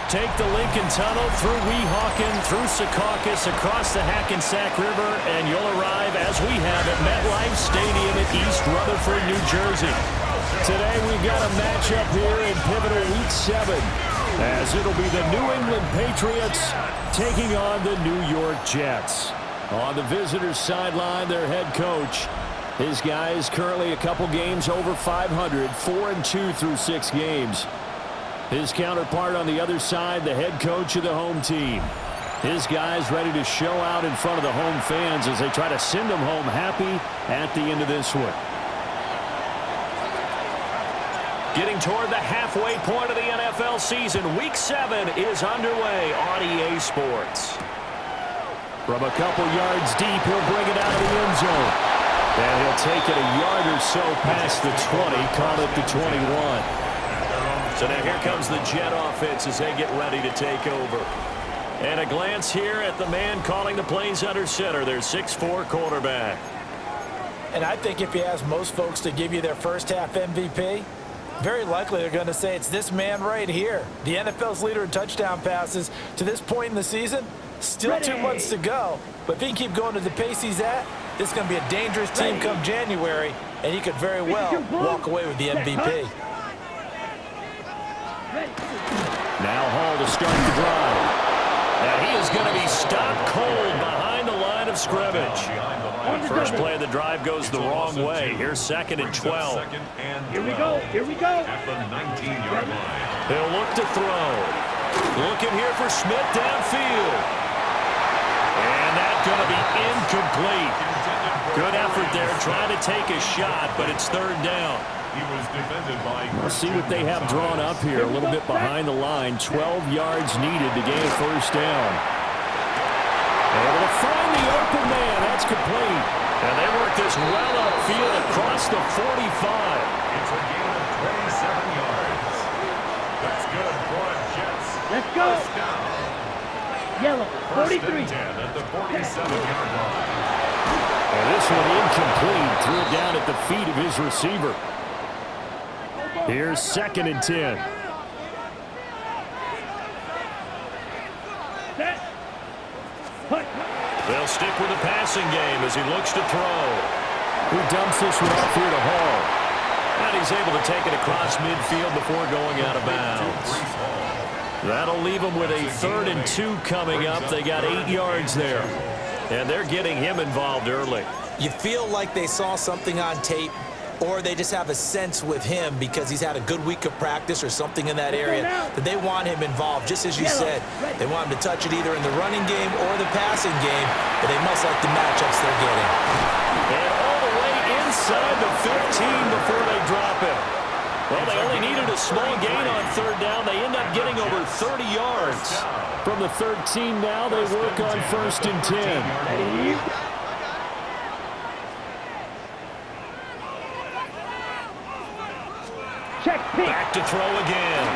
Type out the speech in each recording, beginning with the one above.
Take the Lincoln Tunnel through Weehawken, through Secaucus, across the Hackensack River, and you'll arrive, as we have, at MetLife Stadium in East Rutherford, New Jersey. Today we've got a matchup here in pivotal Week 7, as it'll be the New England Patriots taking on the New York Jets. On the visitors' sideline, their head coach. His guys currently a couple games over 500, 4-2 through 6 games. His counterpart on the other side, the head coach of the home team. His guys ready to show out in front of the home fans as they try to send them home happy at the end of this one. Getting toward the halfway point of the NFL season, Week 7 is underway on EA Sports. From a couple yards deep, he'll bring it out of the end zone. And he'll take it a yard or so past the 20, call it the 21. So now here comes the Jet offense as they get ready to take over. And a glance here at the man calling the plays under center, their 6'4" quarterback. And I think if you ask most folks to give you their first half MVP, very likely they're going to say it's this man right here. The NFL's leader in touchdown passes to this point in the season. Still 2 months to go. But if he can keep going to the pace he's at, this is going to be a dangerous team come January, and he could very well walk away with the MVP. Now Hall to start the drive. And he is going to be stopped cold behind the line of scrimmage. First play of the drive goes the wrong way. Here's 2nd and 12. Here we go. Here we go. At the 19-yard line. He'll look to throw. Looking here for Smith downfield. And that's going to be incomplete. Good effort there trying to take a shot, but it's 3rd down. He was defended by... Let's see what they have drawn up here. A little bit behind the line. 12 yards needed to gain a 1st down. Able to find the open man. That's complete. And they work this well upfield across the 45. It's a gain of 27 yards. That's good for the Jets. Let's go. First down. Yellow, 43. 1st and 10 at the 47-yard line. And this one incomplete. Threw it down at the feet of his receiver. Here's 2nd and 10. They'll stick with the passing game as he looks to throw. He dumps this one off here to Hall. And he's able to take it across midfield before going out of bounds. That'll leave him with a 3rd and 2 coming up. They got 8 yards there. And they're getting him involved early. You feel like they saw something on tape, or they just have a sense with him because he's had a good week of practice or something in that area that they want him involved. Just as you said, they want him to touch it either in the running game or the passing game, but they must like the matchups they're getting. And all the way inside the 15 before they drop it. Well, they only needed a small gain on 3rd down. They end up getting over 30 yards. From the 13 now, they work on 1st and 10. Back to throw again.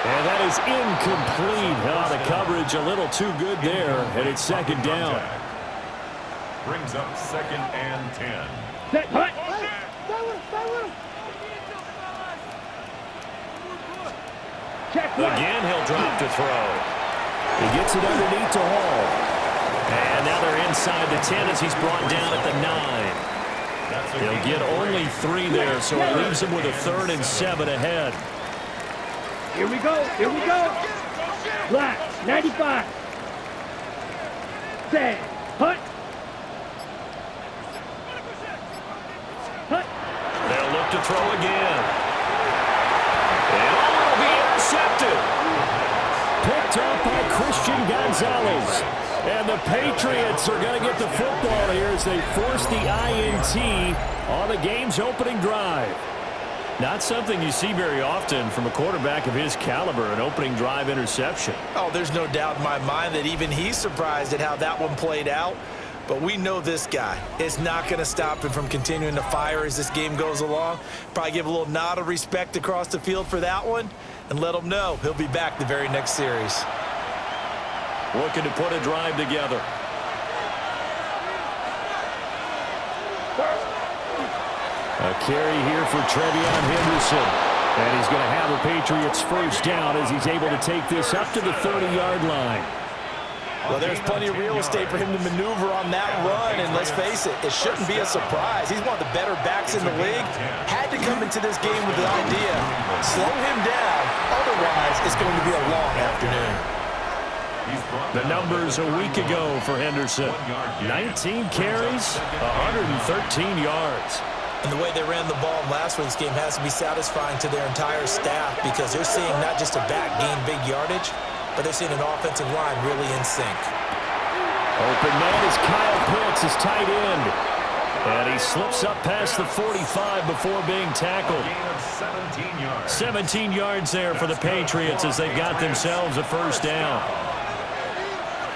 And that is incomplete. Oh, the coverage a little too good there, and it's 2nd down. Brings up 2nd and 10. Set, hut. Again, he'll drop to throw. He gets it underneath to Hall. And now they're inside the 10 as he's brought down at the 9. He'll get only 3 there, so it leaves him with a 3rd and 7 ahead. Here we go. Here we go. Black, 95. Set, hut. Hut. They'll look to throw again. And will be intercepted. Picked up by Christian Gonzalez. And the Patriots are going to get the football here as they force the INT on the game's opening drive. Not something you see very often from a quarterback of his caliber, an opening drive interception. Oh, there's no doubt in my mind that even he's surprised at how that one played out. But we know this guy is not going to stop him from continuing to fire as this game goes along. Probably give a little nod of respect across the field for that one and let him know he'll be back the very next series. Looking to put a drive together. A carry here for Trevion Henderson. And he's going to have the Patriots first down as he's able to take this up to the 30-yard line. Well, there's plenty of real estate for him to maneuver on that run, and let's face it, it shouldn't be a surprise. He's one of the better backs in the league. Had to come into this game with the idea, slow him down, otherwise it's going to be a long afternoon. The numbers a week ago for Henderson. 19 carries, 113 yards. And the way they ran the ball in last week's game has to be satisfying to their entire staff because they're seeing not just a back gain big yardage, but they're seeing an offensive line really in sync. Open man is Kyle Pitts, his tight end. And he slips up past the 45 before being tackled. 17 yards there for the Patriots as they got themselves a first down.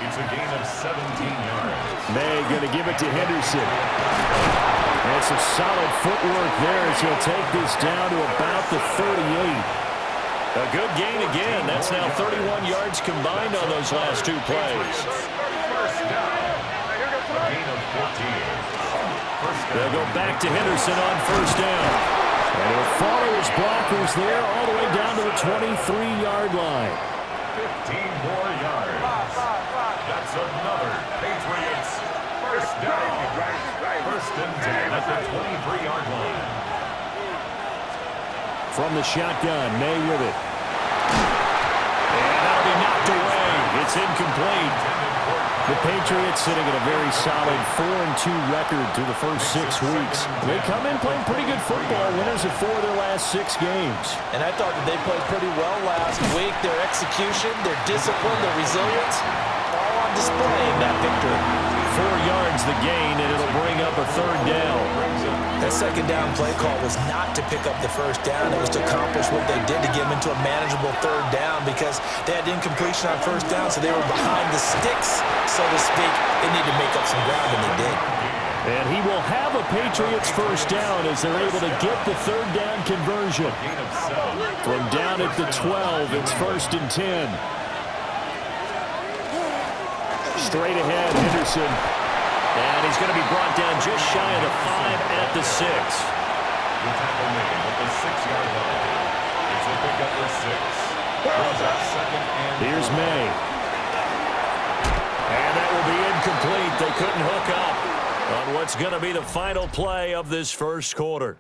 It's a gain of 17 yards. May going to give it to Henderson. And some solid footwork there as he'll take this down to about the 38. A good gain again. That's now 31 yards combined on those last two plays. First down. A gain of 14. They'll go back to Henderson on first down. And he'll follow his blockers there all the way down to the 23-yard line. 15 more yards. That's another Patriots first down. First and 10 at the 23-yard line. From the shotgun, May with it. And that'll be knocked away. It's incomplete. The Patriots sitting at a very solid 4-2 record through the first 6 weeks. They come in playing pretty good football, winners of 4 of their last 6 games. And I thought that they played pretty well last week. Their execution, their discipline, their resilience, all on display in that victory. 4 yards the gain, and it'll bring up a third down. That second down play call was not to pick up the first down. It was to accomplish what they did to get them into a manageable third down because they had incompletion on first down, so they were behind the sticks, so to speak. They need to make up some ground, and they did. And he will have a Patriots first down as they're able to get the third down conversion. From down at the 12, it's first and 10. Straight ahead, Henderson. And he's going to be brought down just shy of the 5 at the 6. The tackle made at the 6-yard line. It's a pickup for 6. Brings up second and Here's May. And that will be incomplete. They couldn't hook up on what's going to be the final play of this first quarter.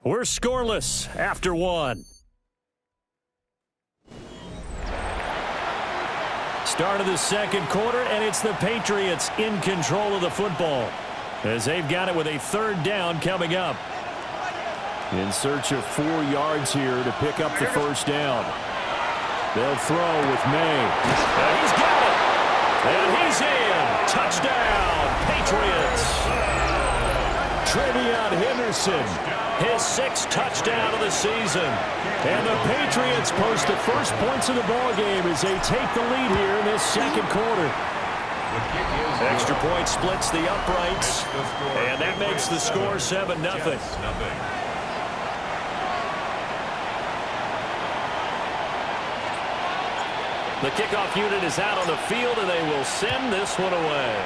We're scoreless after 1. Start of the second quarter, and it's the Patriots in control of the football as they've got it with a third down coming up. In search of 4 yards here to pick up the first down. They'll throw with May. And he's got it. And he's in. Touchdown, Patriots. Trevion Henderson, his 6th touchdown of the season. And the Patriots post the first points of the ballgame as they take the lead here in this second quarter. Extra point splits the uprights, and that makes the score 7-0. The kickoff unit is out on the field, and they will send this one away.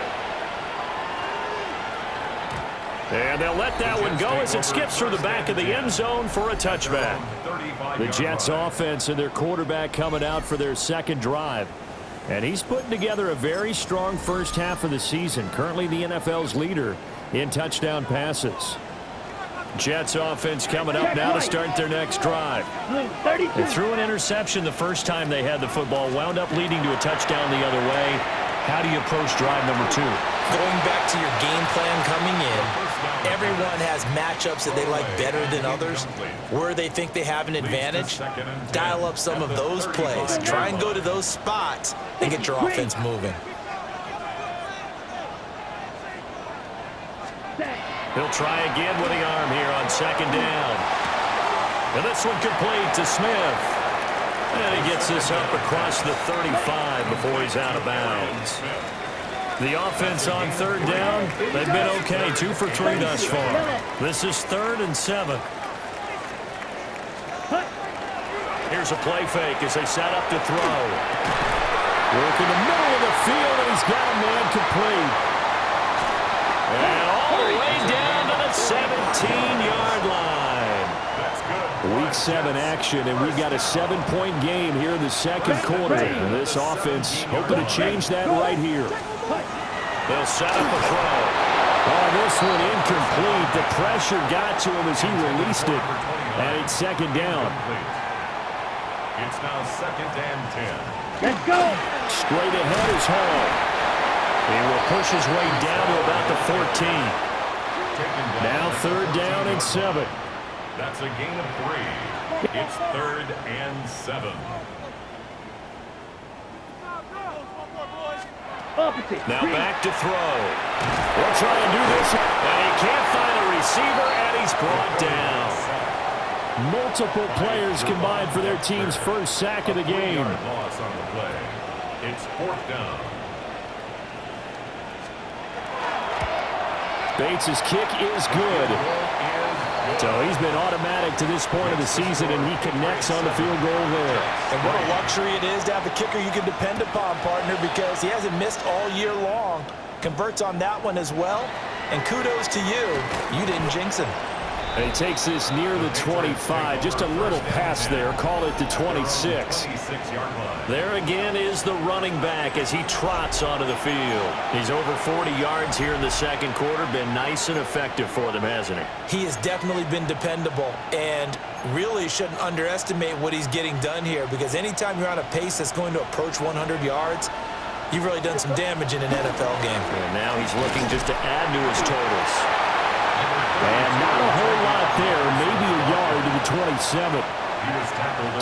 And they'll let that one go as it skips through the back of the end zone for a touchback. The Jets offense and their quarterback coming out for their second drive. And he's putting together a very strong first half of the season. Currently the NFL's leader in touchdown passes. Jets offense coming up now to start their next drive. They threw an interception the first time they had the football, wound up leading to a touchdown the other way. How do you approach drive number 2? Going back to your game plan coming in, everyone has matchups that they like better than others. Where they think they have an advantage, dial up some of those plays. Try and go to those spots and get your offense moving. He'll try again with the arm here on second down. And this one complete to Smith. And he gets this up across the 35 before he's out of bounds. The offense on third down, they've been okay. 2 for 3 thus far. This is 3rd and 7. Here's a play fake as they set up to throw. Work in the middle of the field, and he's got a man complete. And all the way down to the 17-yard line. That's good. Week 7 action, and we've got a 7-point game here in the second quarter. And this offense hoping to change that right here. They'll set up a throw. Oh, this one incomplete. The pressure got to him as he released it. And it's second down. It's now 2nd and 10. Let's go. Straight ahead is Hall. He will push his way down to about the 14. Now 3rd down and 7. That's a gain of 3. It's 3rd and 7. Now back to throw. We'll try and do this. And he can't find a receiver, and he's brought down. Multiple players combined for their team's first sack of the game. Loss on the play. It's 4th down. Bates' kick is good. So he's been automatic to this point of the season, and he connects on the field goal there. And what a luxury it is to have a kicker you can depend upon, partner, because he hasn't missed all year long. Converts on that one as well. And kudos to you. You didn't jinx him. And he takes this near the 25. Just a little pass there. Call it the 26. There again is the running back as he trots onto the field. He's over 40 yards here in the second quarter. Been nice and effective for them, hasn't he? He has definitely been dependable and really shouldn't underestimate what he's getting done here, because anytime you're on a pace that's going to approach 100 yards, you've really done some damage in an NFL game. And now he's looking just to add to his totals. And not a whole lot there, maybe a yard to the 27.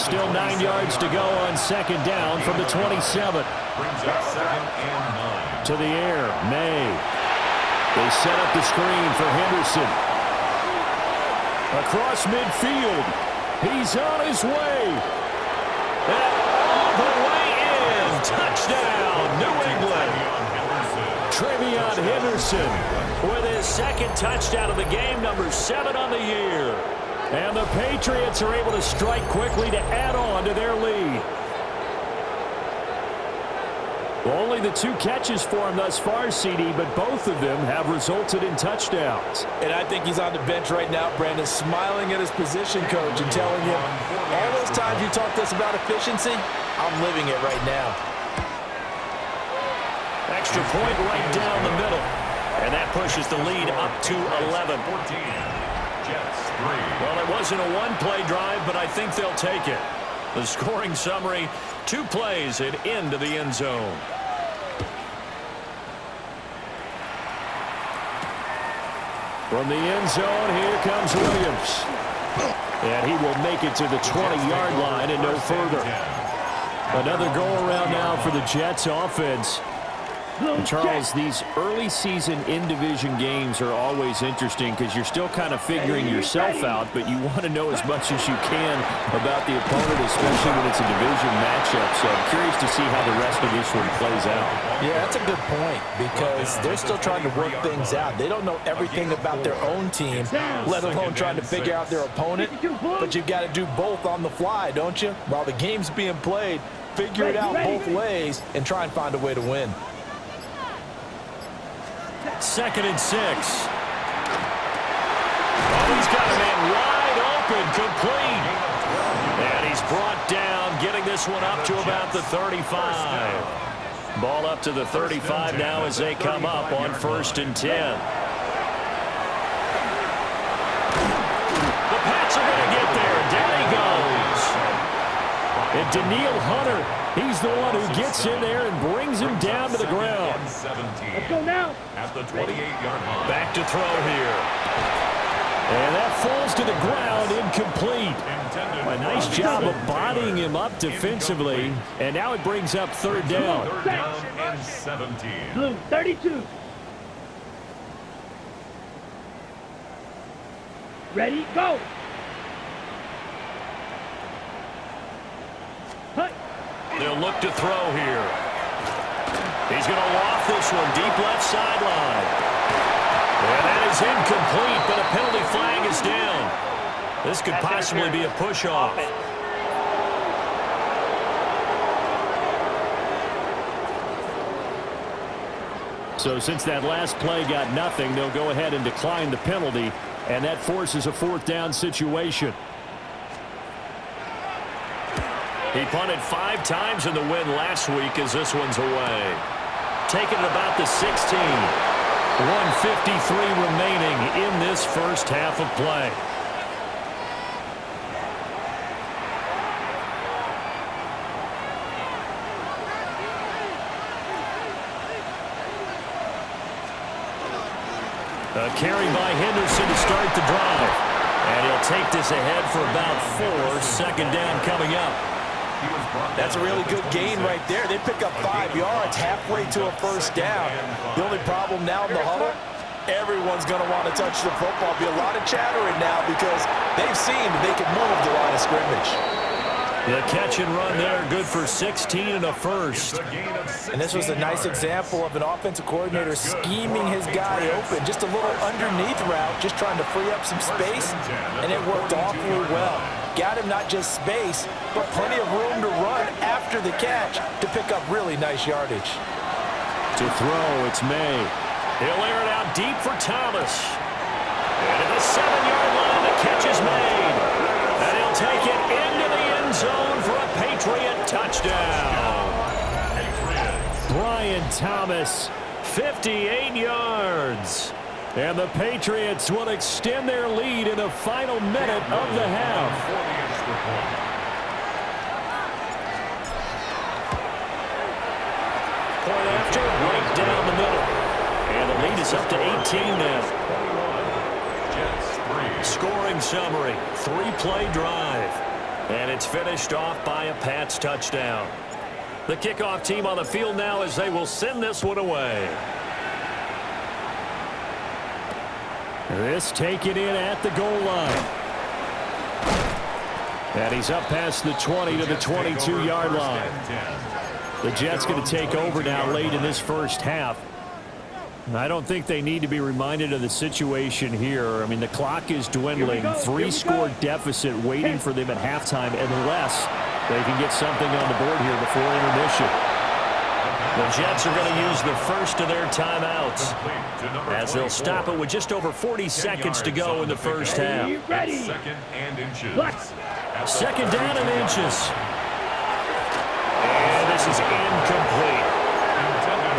Still 9 yards to go on 2nd down from the 27. Brings up 2nd and 9. To the air, May. They set up the screen for Henderson. Across midfield. He's on his way. And all the way in. Touchdown, New England. Trevion Henderson with his 2nd touchdown of the game, number 7 on the year. And the Patriots are able to strike quickly to add on to their lead. Only the 2 catches for him thus far, CD, but both of them have resulted in touchdowns. And I think he's on the bench right now, Brandon, smiling at his position coach and telling him, all those times you talked to us about efficiency, I'm living it right now. Extra point right down the middle. And that pushes the lead up to 11. 14. Jets 3. Well, it wasn't a one-play drive, but I think they'll take it. The scoring summary, 2 plays and into the end zone. From the end zone, here comes Williams. And he will make it to the 20-yard line and no further. Another go-around now for the Jets offense. Charles, these early season in-division games are always interesting because you're still kind of figuring yourself out, but you want to know as much as you can about the opponent, especially when it's a division matchup. So I'm curious to see how the rest of this one plays out. Yeah, that's a good point, because they're still trying to work things out. They don't know everything about their own team, let alone trying to figure out their opponent. But you've got to do both on the fly, don't you? While the game's being played, figure it out both ways and try and find a way to win. 2nd and 6. Oh, he's got a man wide open, complete. And he's brought down, getting this one up to about the 35. Ball up to the 35 now as they come up on 1st and 10. The Pats are going to get there. Down he goes. And Daniil Hunter, he's the one who gets in there and brings him down to the ground. Let's go now. At the 28-yard line. Back to throw here. And that falls to the ground, incomplete. A nice job of bodying him up defensively. And now it brings up 3rd down. 3rd down and 17. Blue, 32. Ready, go. They'll look to throw here. He's going to loft this one deep left sideline. And that is incomplete, but a penalty flag is down. This could possibly be a push-off. So since that last play got nothing, they'll go ahead and decline the penalty, and that forces a 4th down situation. He punted 5 times in the win last week as this one's away. Taking it about the 16. 1:53 remaining in this first half of play. A carry by Henderson to start the drive. And he'll take this ahead for about 4. Second down coming up. That's a really good gain right there. They pick up 5 yards halfway to a first down. The only problem now in the huddle, everyone's going to want to touch the football. Be a lot of chattering now because they've seen they can move the line of scrimmage. The catch and run there, good for 16 and a first. And this was a nice example of an offensive coordinator scheming his guy open. Just a little underneath route, just trying to free up some space, and it worked awfully well. Got him not just space, but plenty of room to run after the catch to pick up really nice yardage. To throw, it's May. He'll air it out deep for Thomas. And at the 7-yard line, the catch is made. And he'll take it into the end zone for a Patriot touchdown. Brian Thomas, 58 yards. And the Patriots will extend their lead in the final minute of the half. Point after, right down the middle. And the lead is up to 18 now. Scoring summary, 3-play drive. And it's finished off by a Pats touchdown. The kickoff team on the field now as they will send this one away. This taken in at the goal line. And he's up past the 20 to the 22-yard line. The Jets going to take over now late in this first half. I don't think they need to be reminded of the situation here. I mean, the clock is dwindling. 3-score deficit waiting for them at halftime unless they can get something on the board here before intermission. The Jets are going to use the first of their timeouts as they'll stop it with just over 40 seconds to go in the first half. Second down and inches. And this is incomplete.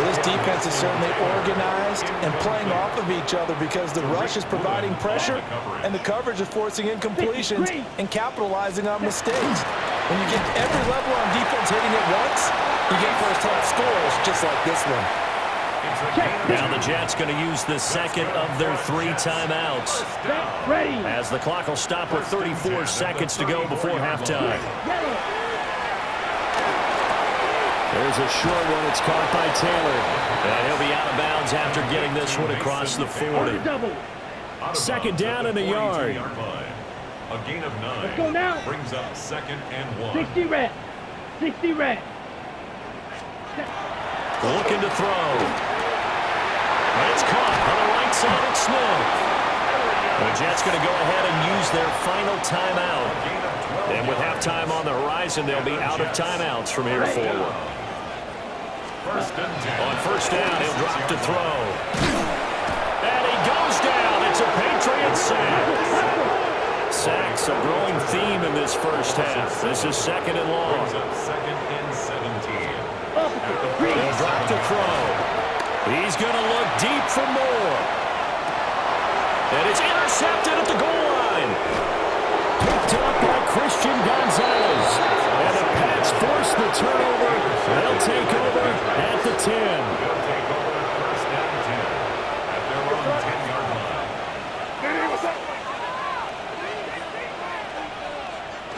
This defense is certainly organized and playing off of each other because the rush is providing pressure and the coverage is forcing incompletions and capitalizing on mistakes. When you get every level on defense hitting it once, you get first-half scores just like this one. Now the Jets going to use the second of their 3 timeouts. As the clock will stop with 34 seconds to go before halftime. There's a short one. It's caught by Taylor. And he'll be out of bounds after getting this one across the 40. Second down and a yard. A gain of 9. Let's go now. Brings up second and 1. 60 red. 60 red. Looking to throw. And it's caught on the right side of Smith. The Jets going to go ahead and use their final timeout. And with halftime on the horizon, they'll be out of timeouts from here forward. On first down, he'll drop to throw. And he goes down. It's a Patriot sack. Sacks a growing theme in this first half. This is second and long. Second and 17. He'll drop to throw. He's going to look deep for more. And it's intercepted at the goal line. Picked up by Christian Gonzalez. And the Pats force the turnover. They'll take over at the 10. They'll take over first down 10 at their own 10-yard line.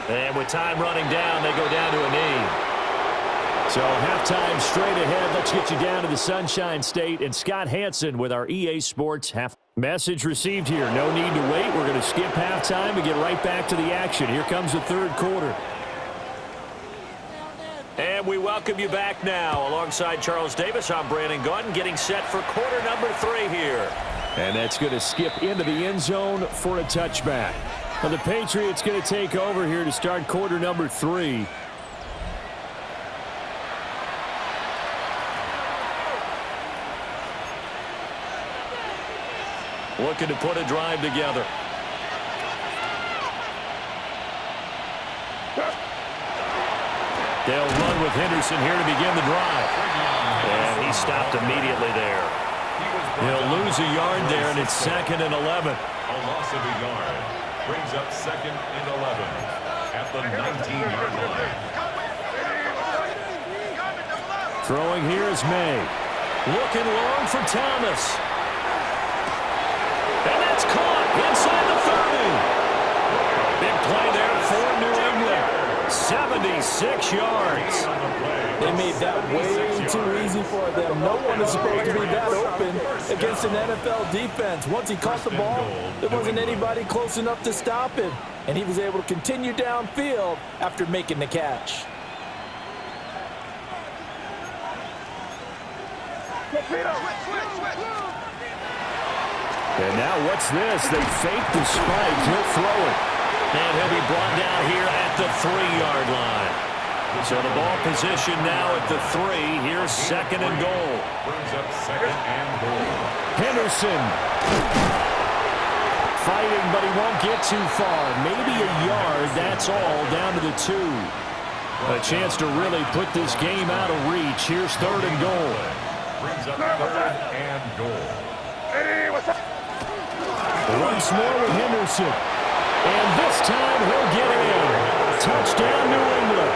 And with time running down, they go down to a knee. So halftime straight ahead. Let's get you down to the Sunshine State. And Scott Hansen with our EA Sports half. Message received here. No need to wait. We're going to skip halftime and get right back to the action. Here comes the third quarter. And we welcome you back now. Alongside Charles Davis, I'm Brandon Gunn, getting set for quarter number 3 here. And that's going to skip into the end zone for a touchback. Now the Patriots going to take over here to start quarter number 3. Looking to put a drive together. They'll run with Henderson here to begin the drive. And he stopped immediately there. He'll lose a yard there, and it's 2nd and 11. A loss of a yard brings up 2nd and 11 at the 19-yard line. Throwing here is May. Looking long for Thomas. And that's caught inside the 30. Big play there for New England. 76 yards. They made that way too easy for them. No one is supposed to be that open against an NFL defense. Once he caught the ball, there wasn't anybody close enough to stop him. And he was able to continue downfield after making the catch. And now what's this? They fake the spike. He'll throw it. And he'll be brought down here at the 3-yard line. So the ball position now at the 3. Here's 2nd and goal. Brings up 2nd and goal. Henderson. Fighting, but he won't get too far. Maybe a yard, that's all, down to the 2. A chance to really put this game out of reach. Here's 3rd and goal. Brings up 3rd and goal. Once more with Henderson. And this time he'll get in. Touchdown, New England.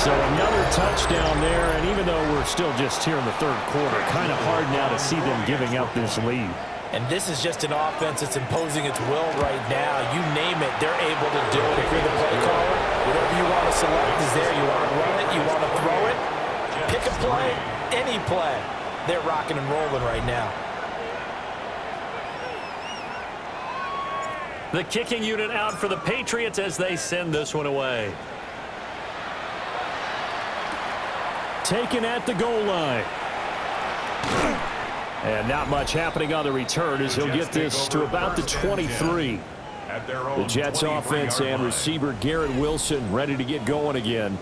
So another touchdown there, and even though we're still just here in the 3rd quarter, kind of hard now to see them giving up this lead. And this is just an offense that's imposing its will right now. You name it, they're able to do it. If you're the play caller, whatever you want to select is there. You want to run it, you want to throw it, pick a play, any play. They're rocking and rolling right now. The kicking unit out for the Patriots as they send this one away. Taken at the goal line. And not much happening on the return as he'll get this to about the 23. The Jets offense and receiver Garrett Wilson ready to get going again.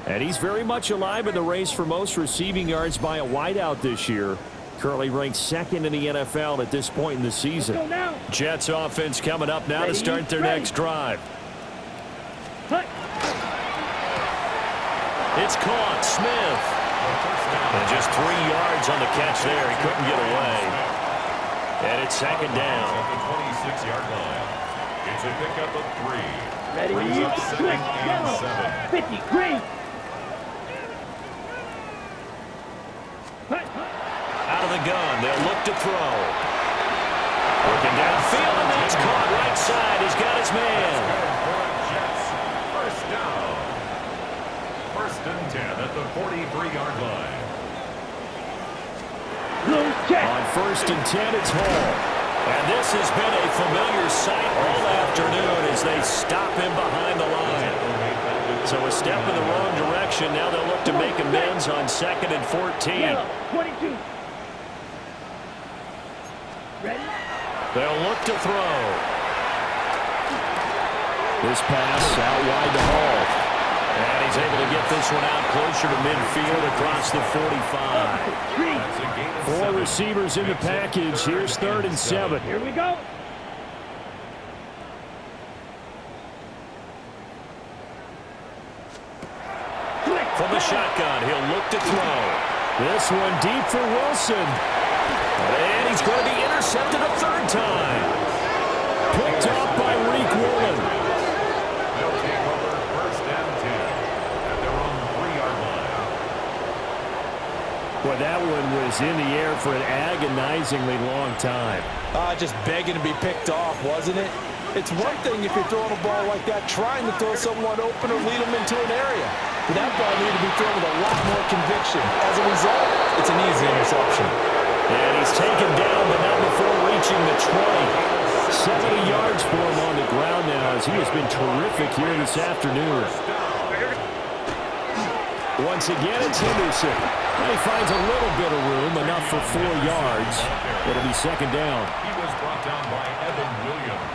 And he's very much alive in the race for most receiving yards by a wideout this year. Currently ranked 2nd in the NFL at this point in the season. Jets offense coming up now to start their next drive. It's caught. Smith. And just 3 yards on the catch there. He couldn't get away. And it's 2nd down. At the 26-yard line. It's a pickup of 3. Ready, Brings up 2nd and 7. 50, green. Out of the gun. They'll look to throw. Working downfield, and that's caught right side. He's got his man. Jets. First down. 1st and 10 at the 43-yard line. On 1st and 10, it's Hall. And this has been a familiar sight all afternoon as they stop him behind the line. So a step in the wrong direction. Now they'll look to make amends on 2nd and 14. 22. Ready? They'll look to throw. This pass out wide to Hall. And he's able to get this one out closer to midfield across the 45. 4 receivers in the package. Here's 3rd and 7. Here we go. From the shotgun, he'll look to throw. This one deep for Wilson. And he's going to be intercepted a 3rd time. Picked up by Reek Woolen. They'll take over 1st and 10 at their own 3-yard line. Well, that one was in the air for an agonizingly long time. Just begging to be picked off, wasn't it? It's one thing if you're throwing a ball like that, trying to throw someone open or lead them into an area. But that ball needed to be thrown with a lot more conviction. As a result, it's an easy interception. And he's taken down, but not before reaching the 20. 70 yards for him on the ground now as he has been terrific here this afternoon. Once again, it's Henderson. And he finds a little bit of room, enough for 4 yards. It'll be 2nd down. He was brought down by Evan Williams.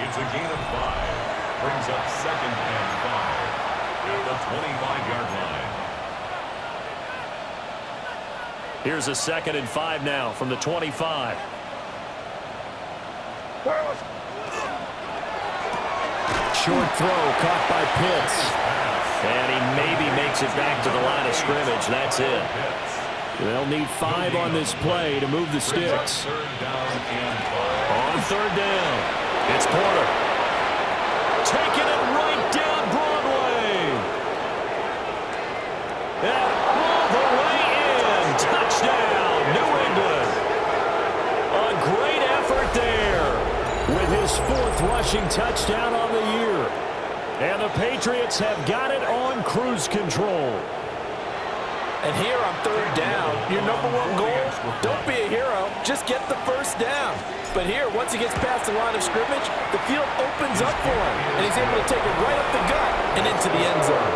It's a gain of 5. Brings up 2nd and 5 at the 25-yard line. Here's a 2nd and 5 now from the 25. short throw caught by Pitts. And he maybe makes it back to the line of scrimmage. That's it. They'll need 5 on this play to move the sticks. On third down, it's Porter. Taking it right down Broadway. And all the way in. Touchdown, New England. A great effort there with his 4th rushing touchdown on the year. And the Patriots have got it on cruise control. And here on third down, your #1 goal, don't be a hero, just get the first down. But here, once he gets past the line of scrimmage, the field opens up for him, and he's able to take it right up the gut and into the end zone.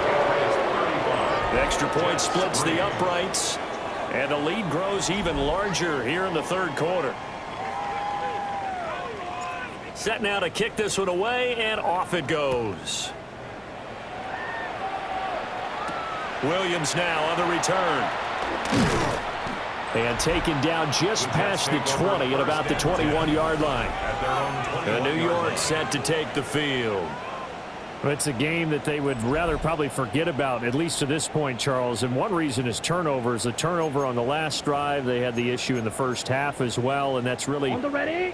The extra point splits the uprights, and the lead grows even larger here in the third quarter. Set now to kick this one away, and off it goes. Williams now on the return. And taken down just past the 20 at about the 21-yard line. And New York set to take the field. It's a game that they would rather probably forget about, at least to this point, Charles. And one reason is turnovers. The turnover on the last drive, they had the issue in the first half as well. And that's really,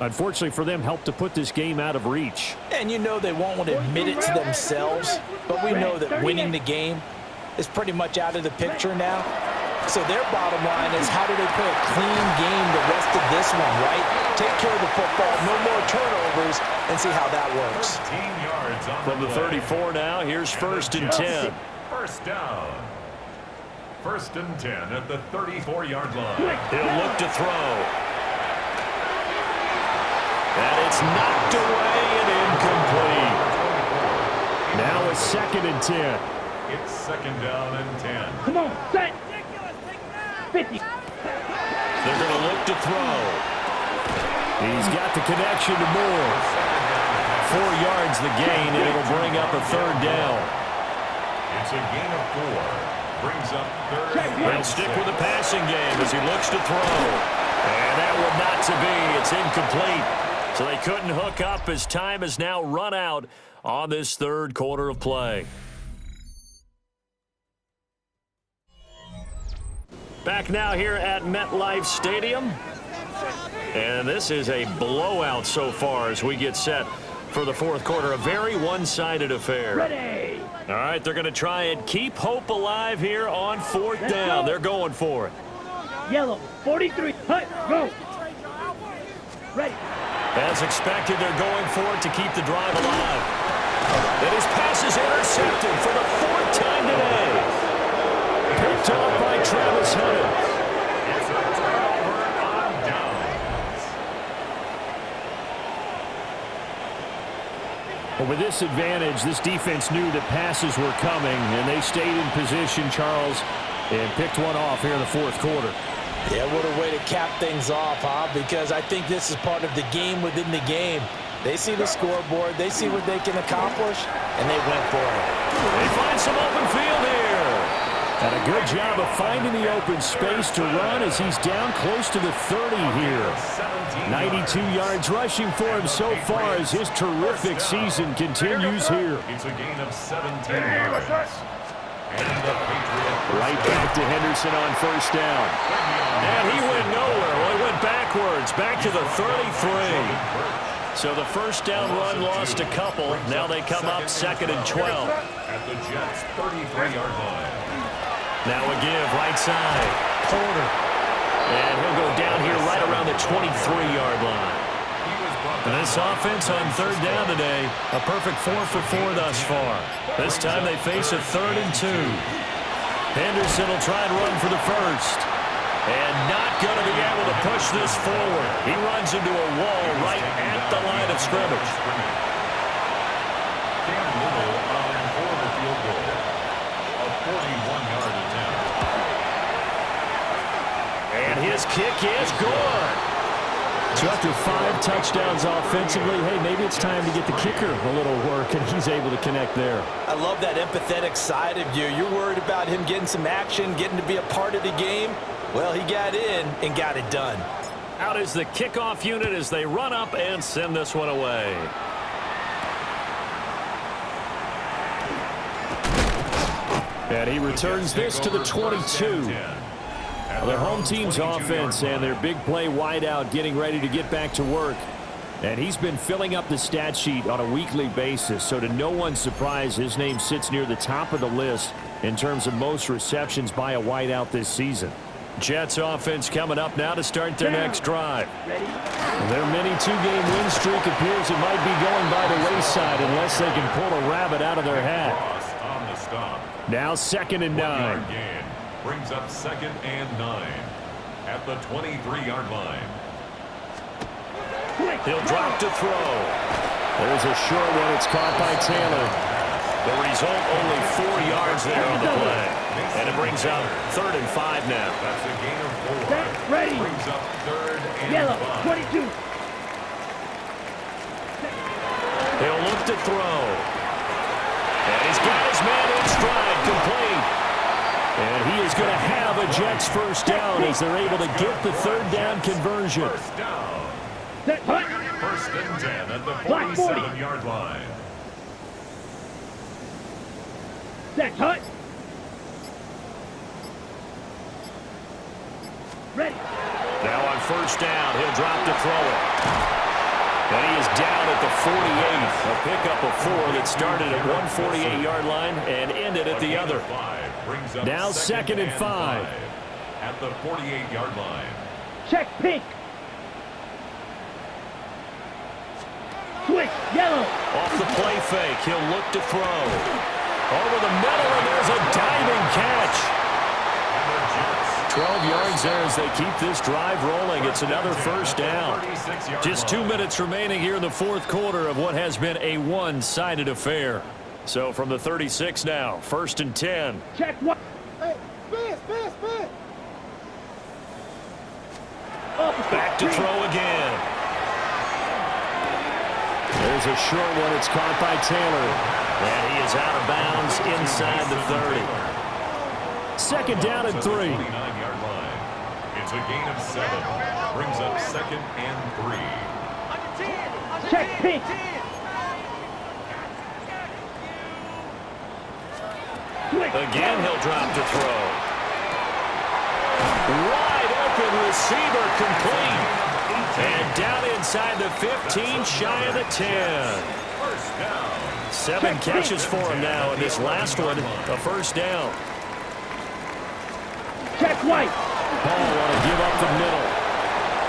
unfortunately for them, helped to put this game out of reach. And you know they won't want to admit it to themselves, but we know that winning the game is pretty much out of the picture now. So their bottom line is, how do they play a clean game the rest of this one, right? Take care of the football, no more turnovers, and see how that works. From the 34 now, here's 1st and 10. First down. 1st and 10 at the 34-yard line. He'll look to throw. And it's knocked away and incomplete. Now a 2nd and 10. It's 2nd down and 10. Come on, set. 50. They're going to look to throw. He's got the connection to Moore. 4 yards the gain, and it'll bring up a 3rd down. It's a gain of 4. Brings up 3rd. They'll stick with the passing game as he looks to throw. And that one not to be. It's incomplete. So they couldn't hook up as time has now run out on this third quarter of play. Back now here at MetLife Stadium. And this is a blowout so far as we get set for the fourth quarter. A very one-sided affair. Ready. All right, they're going to try and keep hope alive here on 4th down. They're going for it. Yellow, 43. Hut, go. Ready. As expected, they're going for it to keep the drive alive. And his pass is intercepted for the 4th time today. Picked off by Travis Hunter. It's a turnover on downs. But with this advantage, this defense knew that passes were coming, and they stayed in position, Charles, and picked one off here in the 4th quarter. Yeah, what a way to cap things off, huh? Because I think this is part of the game within the game. They see the scoreboard, they see what they can accomplish, and they went for it. They find some open field here. And a good job of finding the open space to run as he's down close to the 30 here. 92 yards rushing for him so far as his terrific season continues here. It's a gain of 17 yards. Right back to Henderson on 1st down. And he went nowhere. Well, he went backwards, back to the 33. So the 1st down run lost a couple. Now they come up 2nd and 12. At the Jets' 33-yard line. Now a give, right side. Porter. And he'll go down here right around the 23-yard line. And this offense on 3rd down today, a perfect 4 for 4 thus far. This time they face a 3rd and 2. Henderson will try and run for the 1st. And not going to be able to push this forward. He runs into a wall right at the line of scrimmage. Cam Little on for the field goal. A 41-yard attempt. And his kick is good. So after 5 touchdowns offensively, hey, maybe it's time to get the kicker a little work, and he's able to connect there. I love that empathetic side of you. You're worried about him getting some action, getting to be a part of the game. Well, he got in and got it done. Out is the kickoff unit as they run up and send this one away. And he returns this to the 22. Well, their home team's offense and their big play wideout getting ready to get back to work. And he's been filling up the stat sheet on a weekly basis, so to no one's surprise, his name sits near the top of the list in terms of most receptions by a wideout this season. Jets offense coming up now to start their next drive. Their mini two-game win streak appears it might be going by the wayside unless they can pull a rabbit out of their hat. Now 2nd and 9. Brings up 2nd and 9 at the 23-yard line. He'll drop to throw. There's a short one. It's caught by Taylor. The result, only 4 yards there on the play. And it brings up 3rd and 5 now. That's a gain of 4. Set, ready. Brings up 3rd and Yellow, 5. 22. He'll look to throw. And he's got his man in stride, complete. And he is going to have a Jets first down as they're able to get the 3rd down conversion. First down. Set, hut. 1st and 10 at the Black 40. 47-yard line. Set, hut. Ready. Now on 1st down, he'll drop to throw it. And he is down at the 48. A pickup of 4 that started at 148-yard line and ended at the other. Now 2nd and 5. At the 48-yard line. Check pink. Switch yellow. Off the play fake, he'll look to throw. Over the middle, and there's a diving catch. 12 yards there as they keep this drive rolling. It's another first down. Just 2 minutes remaining here in the 4th quarter of what has been a one-sided affair. So from the 36 now, 1st and 10. Check what? Hey, spin. Back to throw again. There's a short one. It's caught by Taylor. And he is out of bounds inside the 30. 2nd down and 3. 29-yard line. It's a gain of 7. Brings up 2nd and 3. Check pink. Again, he'll drop to throw. Wide open receiver, complete. And down inside the 15, shy of the 10. First down. 7 catches for him now, and this last one, a first down. Check white. Paul want to give up the middle.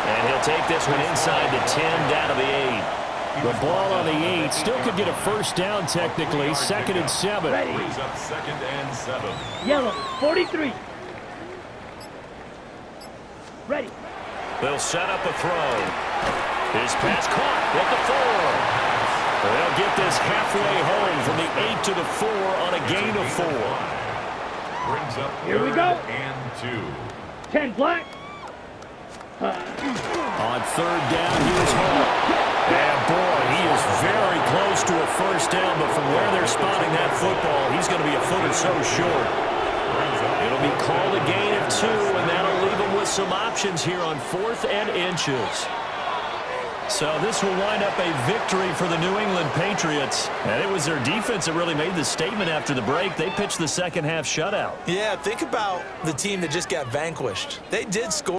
And he'll take this one inside the 10, down to the 8. The ball on the 8 still could get a first down technically. 2nd and 7. Brings up 2nd and 7. Yellow 43. Ready. They'll set up a throw. His pass caught at the 4. They'll get this halfway home from the 8 to the 4 on a gain of 4. Brings up Here we go. 3rd and 2. 10 black. On 3rd down, here's Hall. And boy, he is very close to a first down, but from where they're spotting that football, he's going to be a foot or so short. It'll be called a gain of 2, and that'll leave him with some options here on 4th and inches. So this will wind up a victory for the New England Patriots. And it was their defense that really made the statement after the break. They pitched the second half shutout. Yeah, think about the team that just got vanquished. They did score.